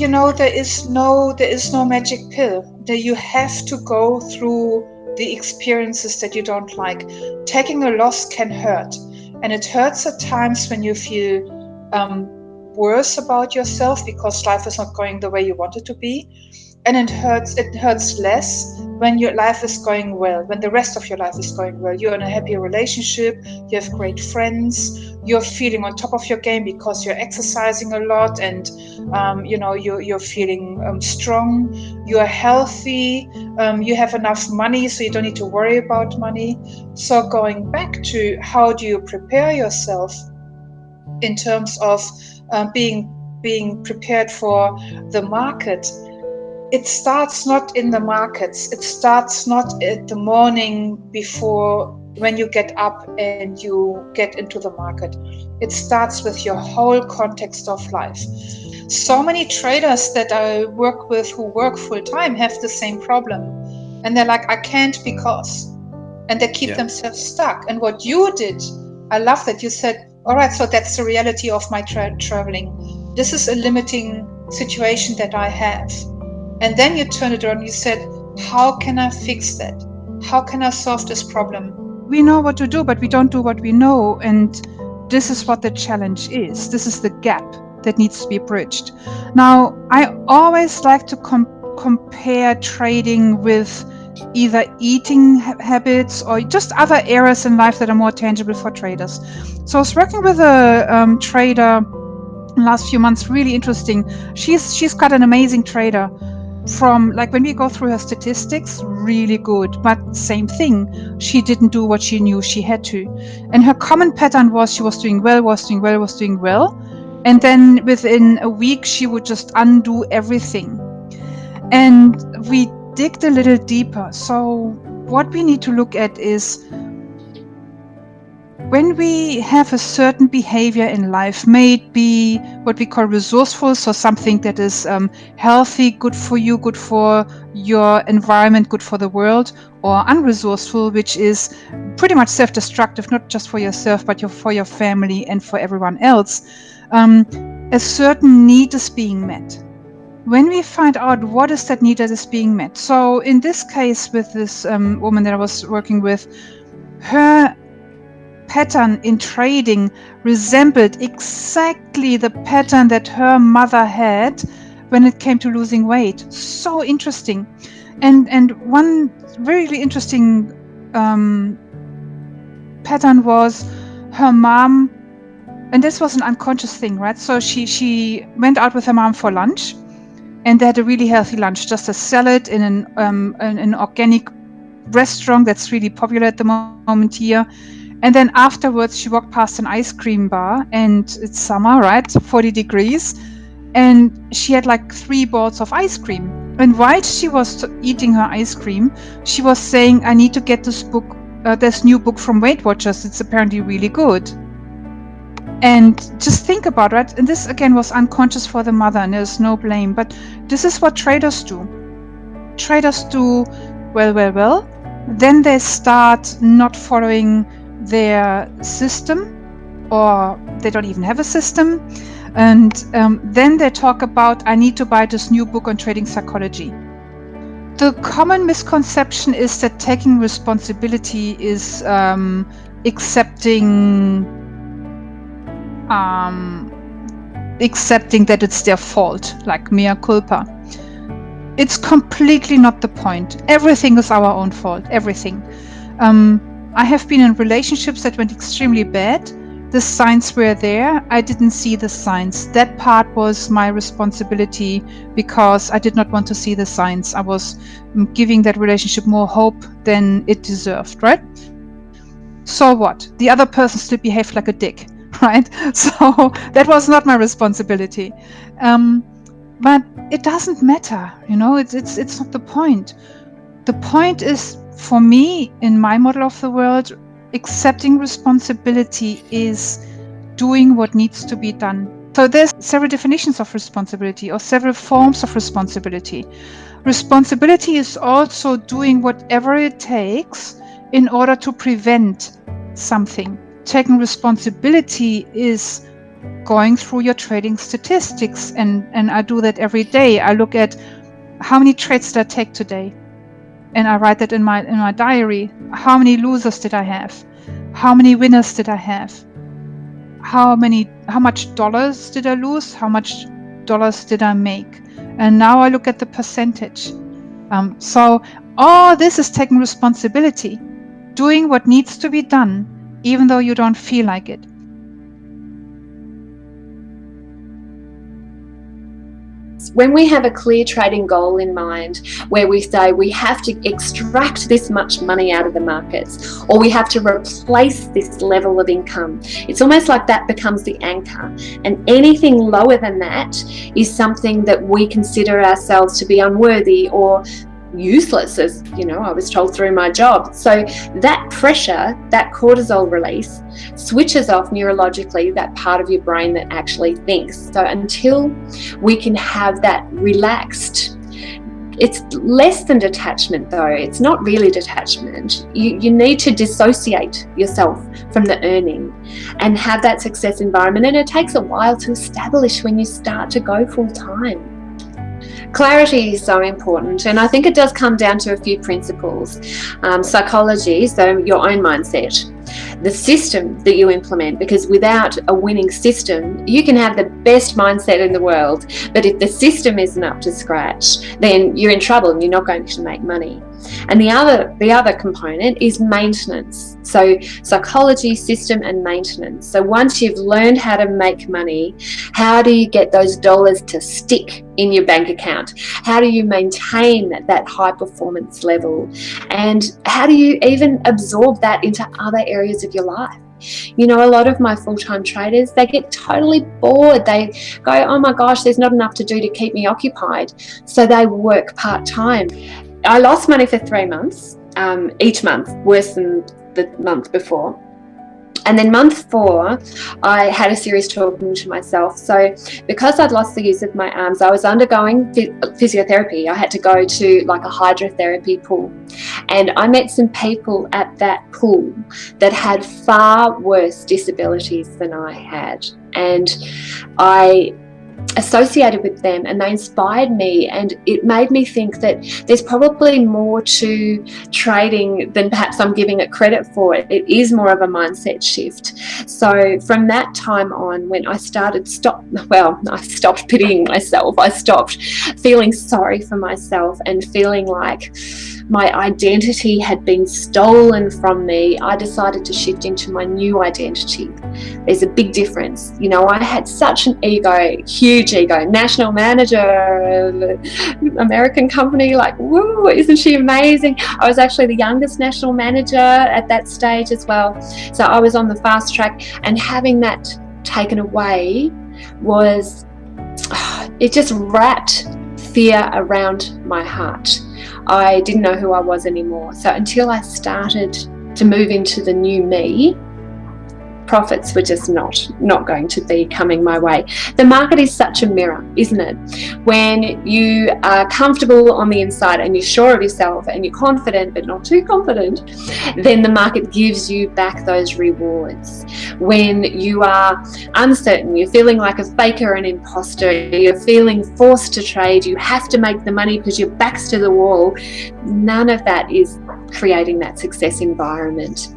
there is no magic pill. That you have to go through the experiences that you don't like. Taking a loss can hurt, and it hurts at times when you feel worse about yourself because life is not going the way you want it to be, and it hurts less when your life is going well, when the rest of your life is going well. You're in a happy relationship, you have great friends, you're feeling on top of your game because you're exercising a lot, and you're feeling strong, you're healthy, you have enough money so you don't need to worry about money. So going back to how do you prepare yourself in terms of being prepared for the market, it starts not in the markets. It starts not at the morning before when you get up and you get into the market. It starts with your whole context of life. So many traders that I work with who work full time have the same problem. And they're like, I can't because. And they keep themselves stuck. And what you did, I love that you said, all right, so that's the reality of my traveling. This is a limiting situation that I have. And then you turned it around, you said, how can I fix that? How can I solve this problem? We know what to do, but we don't do what we know. And this is what the challenge is. This is the gap that needs to be bridged. Now, I always like to compare trading with either eating habits or just other areas in life that are more tangible for traders. So I was working with a trader last few months, really interesting. She's got an amazing trader. From like when we go through her statistics, really good, but same thing, she didn't do what she knew she had to. And her common pattern was she was doing well, and then within a week she would just undo everything. And we digged a little deeper. So what we need to look at is when we have a certain behavior in life, may it be what we call resourceful, so something that is healthy, good for you, good for your environment, good for the world, or unresourceful, which is pretty much self-destructive, not just for yourself, but for your family and for everyone else, a certain need is being met. When we find out what is that need that is being met. So in this case with this woman that I was working with, her pattern in trading resembled exactly the pattern that her mother had when it came to losing weight. So interesting. And one very interesting pattern was her mom, and this was an unconscious thing, right? So she went out with her mom for lunch, and they had a really healthy lunch, just a salad in an organic restaurant that's really popular at the moment here. And then afterwards, she walked past an ice cream bar, and it's summer, right? 40 degrees. And she had like 3 balls of ice cream. And while she was eating her ice cream, she was saying, I need to get this book, this new book from Weight Watchers. It's apparently really good. And just think about it, right? And this again was unconscious for the mother, and there's no blame. But this is what traders do. Traders do well. Then they start not following their system, or they don't even have a system, and then they talk about, I need to buy this new book on trading psychology. The common misconception is that taking responsibility is accepting that it's their fault, like mea culpa. It's completely not the point. Everything is our own fault, everything. I have been in relationships that went extremely bad. The signs were there. I didn't see the signs. That part was my responsibility because I did not want to see the signs. I was giving that relationship more hope than it deserved, right? So what? The other person still behaved like a dick, right? So that was not my responsibility. But it doesn't matter, it's not the point. The point is, for me, in my model of the world, accepting responsibility is doing what needs to be done. So there's several definitions of responsibility, or several forms of responsibility. Responsibility is also doing whatever it takes in order to prevent something. Taking responsibility is going through your trading statistics, and I do that every day. I look at how many trades did I take today, and I write that in my diary. How many losers did I have? How many winners did I have? How much dollars did I lose? How much dollars did I make? And now I look at the percentage. So all this is taking responsibility, doing what needs to be done, even though you don't feel like it. When we have a clear trading goal in mind, where we say we have to extract this much money out of the markets, or we have to replace this level of income, it's almost like that becomes the anchor. And anything lower than that is something that we consider ourselves to be unworthy or useless, as you know, I was told through my job. So that pressure, that cortisol release, switches off neurologically that part of your brain that actually thinks. So until we can have that relaxed, it's less than detachment though. It's not really detachment. You need to dissociate yourself from the earning and have that success environment. And it takes a while to establish when you start to go full time. Clarity is so important, and I think it does come down to a few principles. Psychology, so your own mindset, the system that you implement, because without a winning system, you can have the best mindset in the world, but if the system isn't up to scratch, then you're in trouble and you're not going to make money. And the other component is maintenance. So psychology, system, and maintenance. So once you've learned how to make money, how do you get those dollars to stick in your bank account? How do you maintain that high performance level? And how do you even absorb that into other areas of your life? You know, a lot of my full-time traders, they get totally bored. They go, oh my gosh, there's not enough to do to keep me occupied. So they work part-time. I lost money for 3 months, each month, worse than the month before. And then month 4, I had a serious talking to myself. So because I'd lost the use of my arms, I was undergoing physiotherapy. I had to go to like a hydrotherapy pool. And I met some people at that pool that had far worse disabilities than I had. And I associated with them, and they inspired me, and it made me think that there's probably more to trading than perhaps I'm giving it credit for. It is more of a mindset shift. So from that time on, when I stopped pitying myself. I stopped feeling sorry for myself and feeling like my identity had been stolen from me. I decided to shift into my new identity. There's a big difference. You know, I had such an ego, huge ego, national manager of an American company, like, woo, isn't she amazing? I was actually the youngest national manager at that stage as well. So I was on the fast track, and having that taken away it just wrapped fear around my heart. I didn't know who I was anymore. So until I started to move into the new me, profits were just not going to be coming my way. The market is such a mirror, isn't it? When you are comfortable on the inside and you're sure of yourself and you're confident but not too confident, then the market gives you back those rewards. When you are uncertain, you're feeling like a fake or an imposter, you're feeling forced to trade, you have to make the money because your back's to the wall, none of that is creating that success environment.